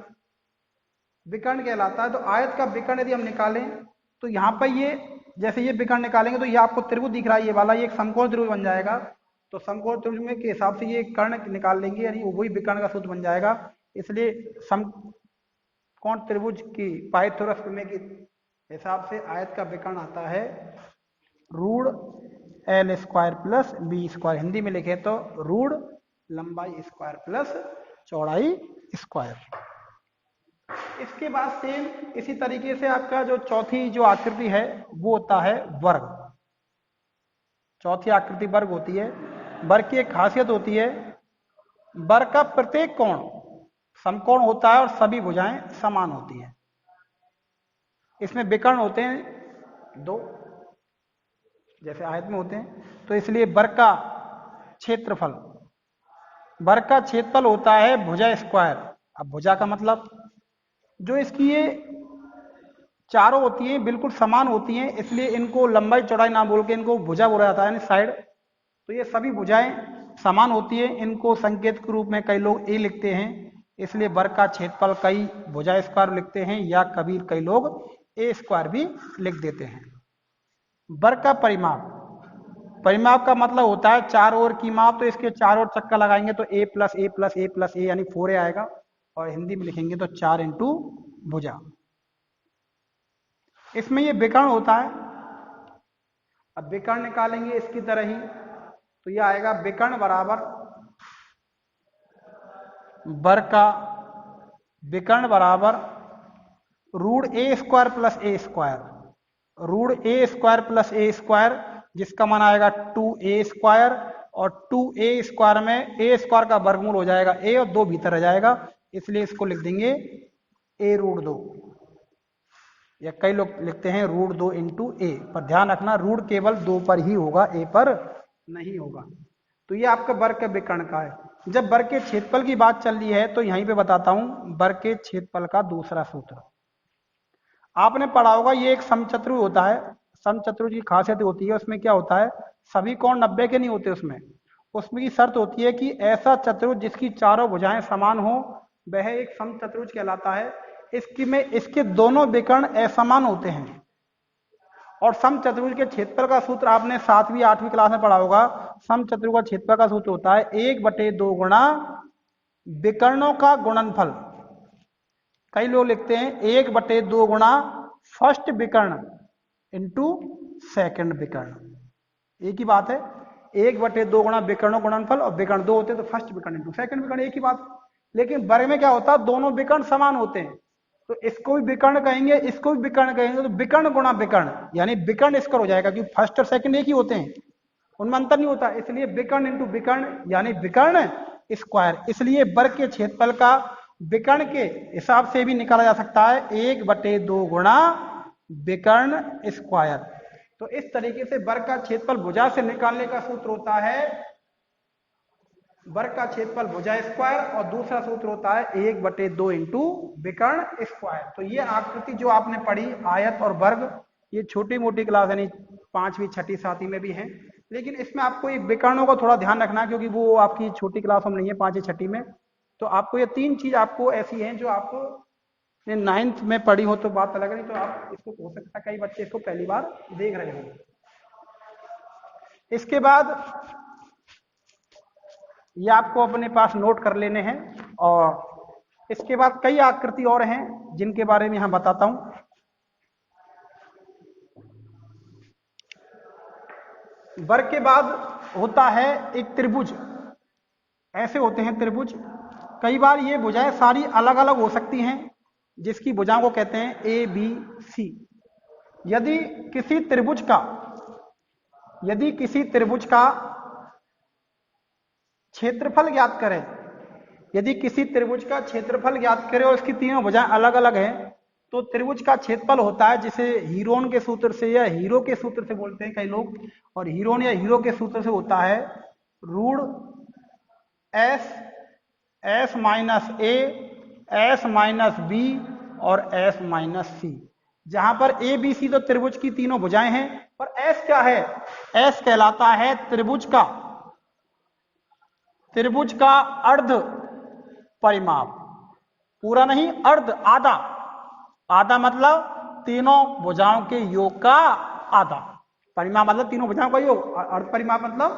विकर्ण कहलाता है। तो आयत का विकर्ण यदि हम निकालें तो यहाँ पर ये, जैसे ये विकर्ण निकालेंगे तो ये आपको त्रिभुज दिख रहा है, ये वाला, ये एक समकोण त्रिभुज बन जाएगा। तो समकोण त्रिभुज में के हिसाब से ये कर्ण निकाल लेंगे, यानी वही विकर्ण का सूत्र बन जाएगा। इसलिए समकोण त्रिभुज की पाइथागोरस प्रमेय के हिसाब से आयत का विकर्ण आता है √L² प्लस b²। हिंदी में लिखे तो √, लंबाई स्क्वायर प्लस चौड़ाई स्क्वायर। इसके बाद सेम इसी तरीके से आपका जो चौथी जो आकृति है वो होता है वर्ग। चौथी आकृति वर्ग होती है। वर्ग की एक खासियत होती है, वर्ग का प्रत्येक कोण समकोण होता है और सभी भुजाएं समान होती हैं। इसमें विकर्ण होते हैं दो, जैसे आयत में होते हैं। तो इसलिए वर्ग का क्षेत्रफल, वर्ग का क्षेत्रफल होता है भुजा स्क्वायर। अब भुजा का मतलब जो इसकी ये चारों होती हैं बिल्कुल समान होती हैं, इसलिए इनको लंबाई चौड़ाई ना बोल के इनको भुजा बोला जाता है, यानी साइड। तो ये सभी भुजाएं समान होती है, इनको संकेत के रूप में कई लोग ए लिखते हैं, इसलिए वर्ग का क्षेत्रफल कई भुजा स्क्वायर लिखते हैं, या कभी कई लोग ए स्क्वायर भी लिख देते हैं। वर्ग का परिमाप, परिमाप का मतलब होता है चार ओर की माप। तो इसके चार ओर चक्का लगाएंगे तो ए प्लस ए प्लस ए प्लस ए यानी 4a आएगा, और हिंदी में लिखेंगे तो 4 इंटू भुजा। इसमें ये विकर्ण होता है। अब विकर्ण निकालेंगे इसकी तरह ही, तो ये आएगा विकर्ण बराबर वर्ग का विकर्ण बराबर रूट ए स्क्वायर प्लस ए स्क्वायर, रूट ए स्क्वायर प्लस ए स्क्वायर, जिसका मान आएगा 2a स्क्वायर, और 2a स्क्वायर में ए स्क्वायर का वर्गमूल हो जाएगा ए और 2 भीतर रह जाएगा, इसलिए इसको लिख देंगे a रूट 2, या कई लोग लिखते हैं रूट 2 इंटू ए। पर ध्यान रखना रूट केवल 2 पर ही होगा, ए पर नहीं होगा। तो ये आपका वर्ग के विकर्ण का है। जब वर्ग के क्षेत्रफल की बात चल रही है तो यहीं पे बताता हूं वर्ग के क्षेत्रफल का दूसरा सूत्र। आपने पढ़ा होगा ये एक समचतुर्भुज होता है। समचतुर्भुज की खासियत होती है, उसमें क्या होता है, सभी कोण 90 के नहीं होते, उसमें की शर्त होती है कि ऐसा चतुर्भुज जिसकी चारों भुजाएं समान हो वह एक समचतुर्भुज कहलाता है। इसके दोनों विकर्ण असमान होते हैं। और समचतुर्भुज के क्षेत्रफल का सूत्र आपने 7वीं 8वीं क्लास में पढ़ा होगा। समचतुर्भुज का क्षेत्रफल का सूत्र होता है 1/2 गुणा विकर्णों का गुणनफल। कई लोग लिखते हैं 1/2 गुणा फर्स्ट विकर्ण इंटू सेकंड विकर्ण, एक ही बात है। 1/2 गुणा विकर्णों गुणनफल, और विकर्ण 2 होते हैं तो फर्स्ट विकर्ण इंटू सेकंड विकर्ण, एक ही बात। लेकिन वर्ग में क्या होता है, दोनों विकर्ण समान होते हैं, तो इसको भी विकर्ण कहेंगे, इसको भी विकर्ण कहेंगे, तो विकर्ण गुणा विकर्ण यानी विकर्ण स्क्वायर हो जाएगा, क्योंकि फर्स्ट और सेकंड एक ही होते हैं, उनमें अंतर नहीं होता। इसलिए विकर्ण इंटू विकर्ण यानी विकर्ण स्क्वायर। इसलिए वर्ग के क्षेत्रफल का विकर्ण के हिसाब से भी निकाला जा सकता है 1/2 गुणा विकर्ण स्क्वायर। तो इस तरीके से वर्ग का क्षेत्रफल भुजा से निकालने का सूत्र होता है वर्ग का क्षेत्रफल भुजा स्क्वायर, और दूसरा सूत्र होता है 1/2 इंटू विकर्ण स्क्वायर। तो ये आकृति जो आपने पढ़ी आयत और वर्ग, ये छोटी मोटी क्लास यानी 5वीं 6ठी 7वीं में भी है, लेकिन इसमें आपको ये विकर्णों का थोड़ा ध्यान रखना, क्योंकि वो आपकी छोटी क्लासों में नहीं है, 5वीं 6ठी में। तो आपको ये 3 चीज आपको ऐसी हैं जो आपको 9th में पढ़ी हो तो बात अलग, नहीं तो आप इसको हो सकता है कई बच्चे इसको पहली बार देख रहे हो। इसके बाद ये आपको अपने पास नोट कर लेने हैं, और इसके बाद कई आकृति और हैं जिनके बारे में यहां बताता हूं। वर्ग के बाद होता है एक त्रिभुज। ऐसे होते हैं त्रिभुज, कई बार ये भुजाएं सारी अलग अलग हो सकती हैं, जिसकी भुजाओं को कहते हैं ए बी सी। यदि किसी त्रिभुज का क्षेत्रफल ज्ञात करें, यदि किसी त्रिभुज का क्षेत्रफल ज्ञात करें और इसकी तीनों भुजाएं अलग अलग हैं, तो त्रिभुज का क्षेत्रफल होता है, जिसे हीरोन के सूत्र से या हीरो के सूत्र से बोलते हैं कई लोग, और हीरोन या हीरो के सूत्र से होता है रूट एस माइनस ए, एस माइनस बी और एस माइनस सी। जहां पर ए बी सी तो त्रिभुज की तीनों भुजाएं हैं, पर एस क्या है, एस कहलाता है त्रिभुज का अर्ध परिमाप। पूरा नहीं, अर्ध, आधा। आधा मतलब तीनों भुजाओं के योग का आधा। परिमाप मतलब तीनों भुजाओं का योग, अर्ध परिमाप मतलब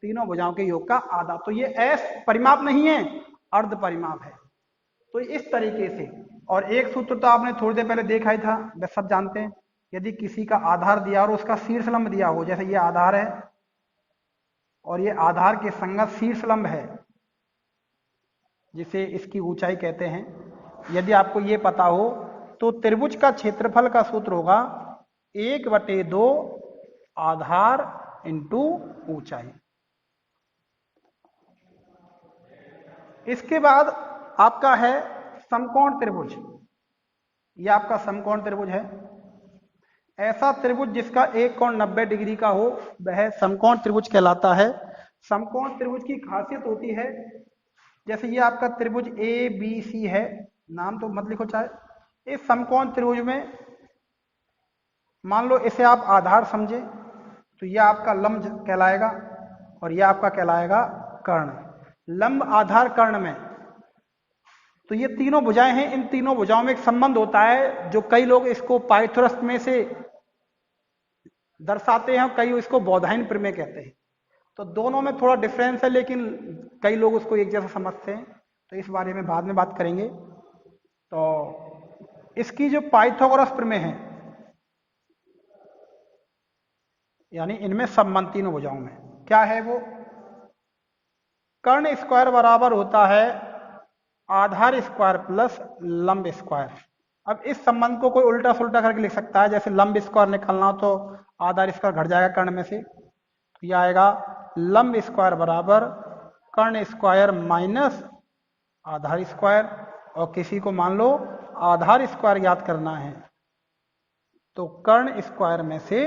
तीनों भुजाओं के योग का आधा। तो ये एस परिमाप नहीं है, अर्ध परिमाप है। तो इस तरीके से, और एक सूत्र तो आपने थोड़ी देर पहले देखा ही था, वे सब जानते हैं। यदि किसी का आधार दिया और उसका शीर्ष लंब दिया हो, जैसे ये आधार है और ये आधार के संगत शीर्ष लंब है, जिसे इसकी ऊंचाई कहते हैं, यदि आपको ये पता हो तो त्रिभुज का क्षेत्रफल का सूत्र होगा 1/2 आधार इंटू ऊंचाई। इसके बाद आपका है समकोण त्रिभुज। यह आपका समकोण त्रिभुज है। ऐसा त्रिभुज जिसका एक कोण 90 डिग्री का हो वह समकोण त्रिभुज कहलाता है। समकोण त्रिभुज की खासियत होती है, जैसे ये आपका त्रिभुज ABC है, नाम तो मत लिखो चाहे। इस समकोण त्रिभुज में मान लो इसे आप आधार समझे तो यह आपका लंब कहलाएगा और यह आपका कहलाएगा कर्ण। लंब आधार कर्ण में तो ये तीनों भुजाएं हैं। इन तीनों भुजाओं में एक संबंध होता है जो कई लोग इसको पाइथागोरस में से दर्शाते हैं और कई इसको बौधायन प्रमेय कहते हैं। तो दोनों में थोड़ा डिफरेंस है, लेकिन कई लोग उसको एक जैसा समझते हैं, तो इस बारे में बाद में बात करेंगे। तो इसकी जो पाइथागोरस प्रमेय है, यानी इनमें संबंध तीनों भुजाओं में क्या है, वो कर्ण स्क्वायर बराबर होता है आधार स्क्वायर प्लस लंब स्क्वायर। अब इस संबंध को कोई उल्टा सुल्टा करके लिख सकता है, जैसे लंब स्क्वायर निकालना हो तो आधार स्क्वायर घट जाएगा कर्ण में से, तो यह आएगा लंब स्क्वायर बराबर कर्ण स्क्वायर माइनस आधार स्क्वायर। और किसी को मान लो आधार स्क्वायर ज्ञात करना है तो कर्ण स्क्वायर में से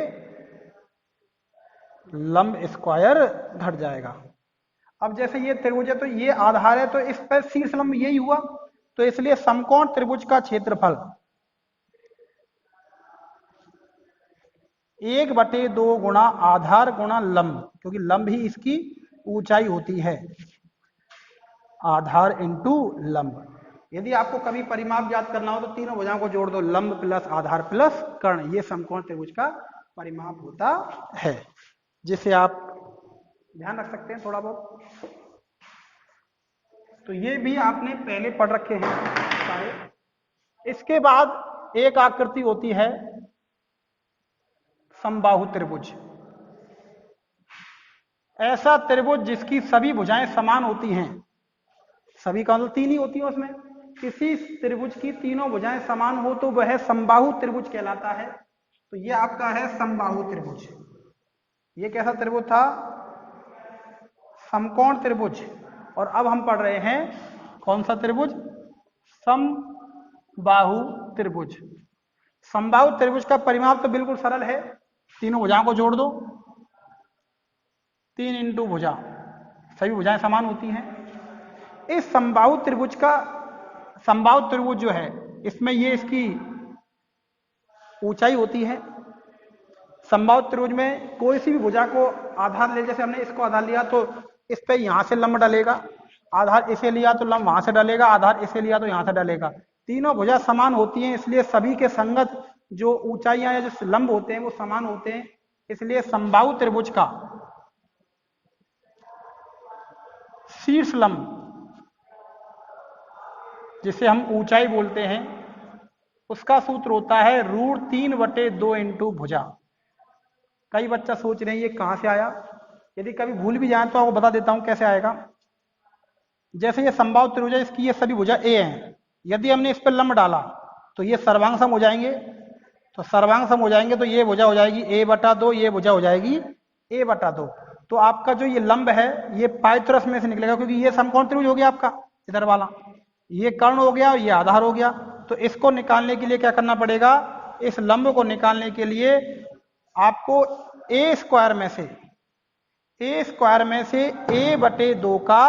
लंब स्क्वायर घट जाएगा। अब जैसे ये त्रिभुज है तो ये आधार है, तो इस पर शीर्ष लंब यही हुआ, तो इसलिए समकोण त्रिभुज का क्षेत्रफल 1/2 गुणा आधार गुणा लंब, क्योंकि लंब ही इसकी ऊंचाई होती है, आधार इंटू लंब। यदि आपको कभी परिमाप ज्ञात करना हो तो तीनों भुजाओं को जोड़ दो, लंब प्लस आधार प्लस कर्ण, ये समकोण त्रिभुज का परिमाप होता है, जिसे आप ध्यान रख सकते हैं थोड़ा बहुत। तो ये भी आपने पहले पढ़ रखे हैं सारे। इसके बाद एक आकृति होती है समबाहु त्रिभुज। ऐसा त्रिभुज जिसकी सभी भुजाएं समान होती हैं, सभी का मतलब तीन ही होती है उसमें, किसी त्रिभुज की तीनों भुजाएं समान हो तो वह समबाहु त्रिभुज कहलाता है। तो ये आपका है समबाहु त्रिभुज। ये कैसा त्रिभुज था? समकोण त्रिभुज। और अब हम पढ़ रहे हैं कौन सा त्रिभुज? समबाहु त्रिभुज। समबाहु त्रिभुज का परिमाप तो बिल्कुल सरल है, तीनों भुजाओं को जोड़ दो, 3 इंटू भुजा, सभी भुजाएं समान होती हैं। इस समबाहु त्रिभुज का, समबाहु त्रिभुज जो है इसमें ये इसकी ऊंचाई होती है। समबाहु त्रिभुज में कोई सी भी भुजा को आधार ले, जैसे हमने इसको आधार लिया तो इस पे यहां से लंब डलेगा, आधार इसे लिया तो लंब वहां से डलेगा, आधार इसे लिया तो यहां से डलेगा। तीनों भुजा समान होती हैं, इसलिए सभी के संगत जो ऊंचाइयां या जो लंब होते हैं वो समान होते हैं। इसलिए समबाहु त्रिभुज का शीर्ष लंब, जिसे हम ऊंचाई बोलते हैं, उसका सूत्र होता है √3/2 इंटू भुजा। कई बच्चा सोच रहे हैं ये कहां से आया, यदि कभी भूल भी जाए तो आपको बता देता हूं कैसे आएगा। जैसे ये समबाहु त्रिभुज है, इसकी ये सभी भुजा ए हैं, यदि हमने इस पर लंब डाला तो ये सर्वांग सम हो जाएंगे, तो सर्वांग सम हो जाएंगे तो ये भुजा हो जाएगी a/2, ये भुजा हो जाएगी a/2। तो आपका जो ये लंब है ये पाइथागोरस में से निकलेगा, क्योंकि ये समकोण त्रिभुज हो गया आपका इधर वाला, ये कर्ण हो गया और ये आधार हो गया। तो इसको निकालने के लिए क्या करना पड़ेगा? इस लंब को निकालने के लिए आपको a स्क्वायर a/2 का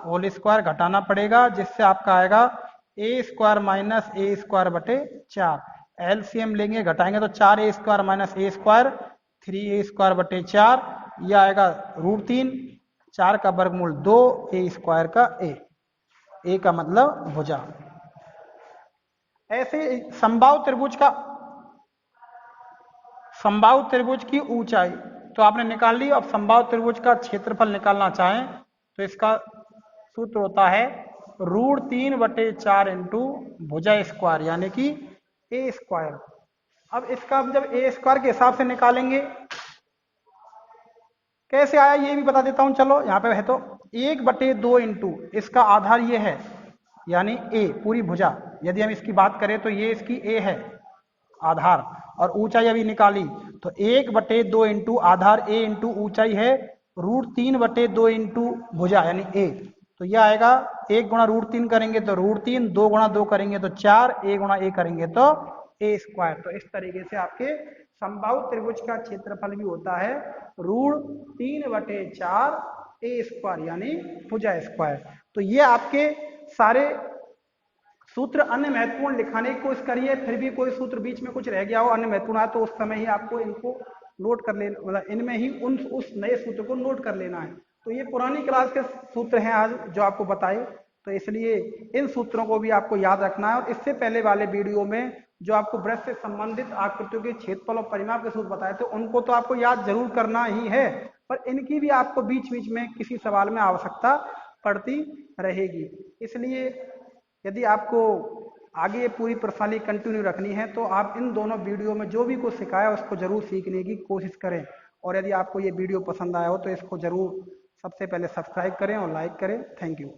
होल स्क्वायर घटाना पड़ेगा, जिससे आपका आएगा a² माइनस a²/4। एलसीएम लेंगे, घटाएंगे तो 4a² माइनस a², 3a²/4, यह आएगा √3, 4 का वर्गमूल 2, a² का a का मतलब भुजा। ऐसे समबाहु त्रिभुज की ऊंचाई तो आपने निकाल ली। अब समबाहु त्रिभुज का क्षेत्रफल निकालना चाहें तो इसका सूत्र होता है √3/4 इंटू भुजा स्क्वायर, यानी कि a²। अब इसका जब a² के हिसाब से निकालेंगे, कैसे आया ये भी बता देता हूं, चलो यहाँ पे है तो 1/2 इंटू इसका आधार ये है, यानी a पूरी भुजा। यदि हम इसकी बात करें तो ये इसकी a है आधार, और ऊंचाई अभी निकाली तो 1/2 इंटू आधार a इंटू ऊंचाई है √3/2 इंटू भुजा यानी a, तो यह आएगा 1 गुणा √3 करेंगे तो √3, 2 गुणा 2 करेंगे तो 4, a गुणा a करेंगे तो a²। तो इस तरीके से आपके समबाहु त्रिभुज का क्षेत्रफल भी होता है √3/4 a² यानी भुजा स्क्वायर। तो ये आपके सारे सूत्र, अन्य महत्वपूर्ण लिखाने की कोशिश करिए, फिर भी कोई सूत्र बीच में कुछ रह गया हो अन्य महत्वपूर्ण है तो उस समय ही आपको इनको नोट कर लेना, मतलब इनमें ही उस नए सूत्र को नोट कर लेना है। तो ये पुरानी क्लास के सूत्र हैं आज जो आपको बताए, तो इसलिए इन सूत्रों को भी आपको याद रखना है। और इससे पहले वाले वीडियो में जो आपको वृत्त से संबंधित आकृतियों के क्षेत्रफल और परिमाप के सूत्र बताए थे उनको तो आपको याद जरूर करना ही है, पर इनकी भी आपको बीच बीच में किसी सवाल में आवश्यकता पड़ती रहेगी। इसलिए यदि आपको आगे पूरी प्रणाली कंटिन्यू रखनी है तो आप इन दोनों वीडियो में जो भी कुछ सिखाया उसको जरूर सीखने की कोशिश करें। और यदि आपको ये वीडियो पसंद आया हो तो इसको जरूर सबसे पहले सब्सक्राइब करें और लाइक करें। Thank you.